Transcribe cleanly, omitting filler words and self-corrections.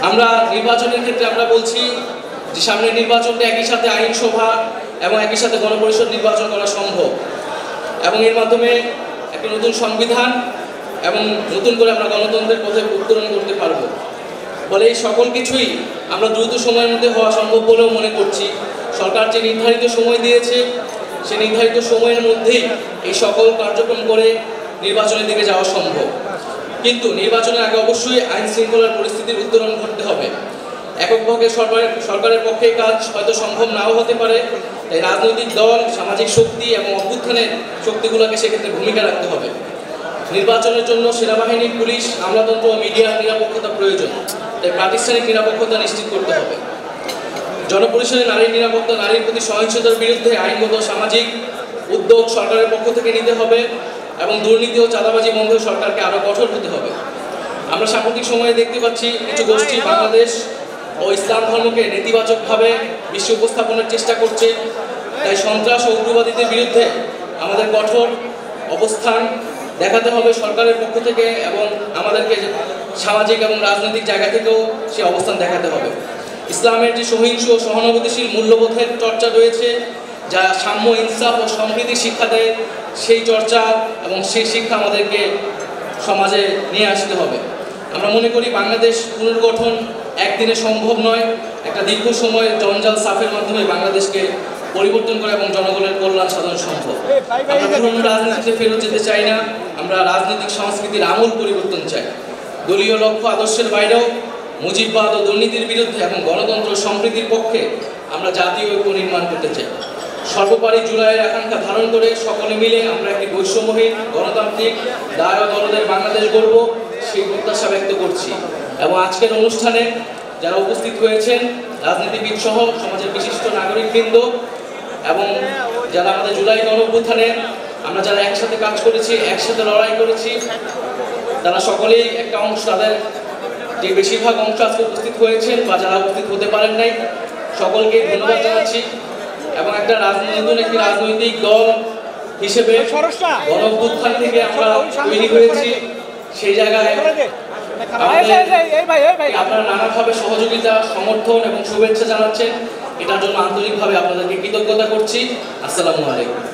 আমরা নির্বাচনের ক্ষেত্রে আমরা বলছি যে সামনে নির্বাচনটা একই সাথে আইনসভা এবং একই সাথে গণপরিষদ নির্বাচন করা সম্ভব এবং এর মাধ্যমে একটি নতুন সংবিধান এবং নতুন করে আমরা গণতন্ত্রের পথে উত্তরণ করতে পারব। ফলে এই সকল কিছুই আমরা দ্রুত সময়ের মধ্যে হওয়া সম্ভব বলেও মনে করছি। সরকার যে নির্ধারিত সময় দিয়েছে সেই নির্ধারিত সময়ের মধ্যেই এই সকল কার্যক্রম করে নির্বাচনের দিকে যাওয়া সম্ভব। কিন্তু নির্বাচনের আগে অবশ্যই আইন শৃঙ্খলার পরিস্থিতির উত্তরণ ঘটতে হবে। এককভাবে সরকারের পক্ষে কাজ হয়তো সম্ভব নাও হতে পারে, তাই রাজনৈতিক দল, সামাজিক শক্তি এবং অভ্যুত্থানের শক্তিগুলোকে সেক্ষেত্রে ভূমিকা রাখতে হবে। নির্বাচনের জন্য সেনাবাহিনী, পুলিশ, আমলাতন্ত্র ও মিডিয়ার নিরাপত্তা প্রয়োজন, তাই প্রাতিষ্ঠানিক নিরাপত্তা নিশ্চিত করতে হবে। জনপরিসরে নারীর নিরাপত্তা, নারীর প্রতি সহিংসতার বিরুদ্ধে আইনগত সামাজিক উদ্যোগ সরকারের পক্ষ থেকে নিতে হবে এবং দুর্নীতি ও চাঁদাবাজি বন্ধে সরকারকে আরও কঠোর হতে হবে। আমরা সাম্প্রতিক সময়ে দেখতে পাচ্ছি কিছু গোষ্ঠী বাংলাদেশ ও ইসলাম ধর্মকে নেতিবাচকভাবে বিশ্বে উপস্থাপনের চেষ্টা করছে, তাই সন্ত্রাস ও উগ্রবাদীদের বিরুদ্ধে আমাদের কঠোর অবস্থান দেখাতে হবে সরকারের পক্ষ থেকে এবং আমাদেরকে সামাজিক এবং রাজনৈতিক জায়গা থেকেও সে অবস্থান দেখাতে হবে। ইসলামের যে সহিংস ও সহানুভূতিশীল মূল্যবোধের চর্চা রয়েছে, যা সাম্য, ইনসাফ ও সম্প্রীতি শিক্ষা দেয়, সেই চর্চা এবং সেই শিক্ষা আমাদেরকে সমাজে নিয়ে আসতে হবে। আমরা মনে করি বাংলাদেশ পুনর্গঠন একদিনে সম্ভব নয়, একটা দীর্ঘ সময় জঞ্জাল সাফের মাধ্যমে বাংলাদেশকে পরিবর্তন করে এবং জনগণের কল্যাণ সাধন সম্ভব। আমরা পুরনো রাজনীতিতে ফেরত যেতে চাই না, আমরা রাজনৈতিক সংস্কৃতির আমূল পরিবর্তন চাই। দলীয় লক্ষ্য আদর্শের বাইরেও মুজিববাদ ও দুর্নীতির বিরুদ্ধে এবং গণতন্ত্র সম্প্রীতির পক্ষে আমরা জাতীয় ঐক্য নির্মাণ করতে চাই। সর্বোপরি জুলাইয়ের আকাঙ্ক্ষা ধারণ করে সকলে মিলে আমরা একটি বৈষম্যহীন, গণতান্ত্রিক, দায় ও দলদের বাংলাদেশ গড়ব, সেই প্রত্যাশা ব্যক্ত করছি। এবং আজকের অনুষ্ঠানে যারা উপস্থিত হয়েছেন, রাজনীতিবিদ সহ সমাজের বিশিষ্ট নাগরিকবৃন্দ এবং যারা আমাদের জুলাই গণঅভ্যুত্থানে আমরা যারা একসাথে কাজ করেছি, একসাথে লড়াই করেছি, তারা সকলেই একটা অংশ, তাদের যে বেশিরভাগ অংশ আজকে উপস্থিত হয়েছেন বা যারা উপস্থিত হতে পারেন নাই, সকলকে ধন্যবাদ জানাচ্ছি। এবং একটা নতুন একটি রাজনৈতিক দল হিসেবে গণঅভ্যুত্থান থেকে আমরা তৈরি হয়েছি, সেই জায়গায় আপনারা নানাভাবে সহযোগিতা, সমর্থন এবং শুভেচ্ছা জানাচ্ছেন, এটার জন্য আন্তরিকভাবে আপনাদেরকে কৃতজ্ঞতা করছি। আসসালামু আলাইকুম।